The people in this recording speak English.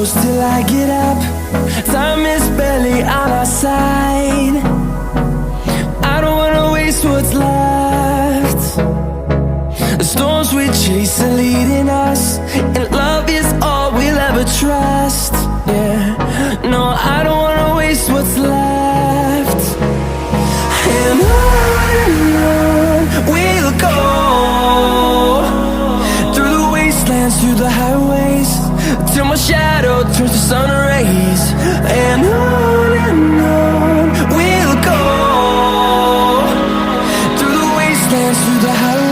close till I get up. Time is barely on our side. I don't wanna waste what's left. The storms we chase are leading us, and love is all we'll ever trust. Yeah, no, I don't wanna waste what's left. And on we'll go, through the wastelands, through the highways, till my shadow turns to sun rays. And on we'll go, through the wastelands, through the highways.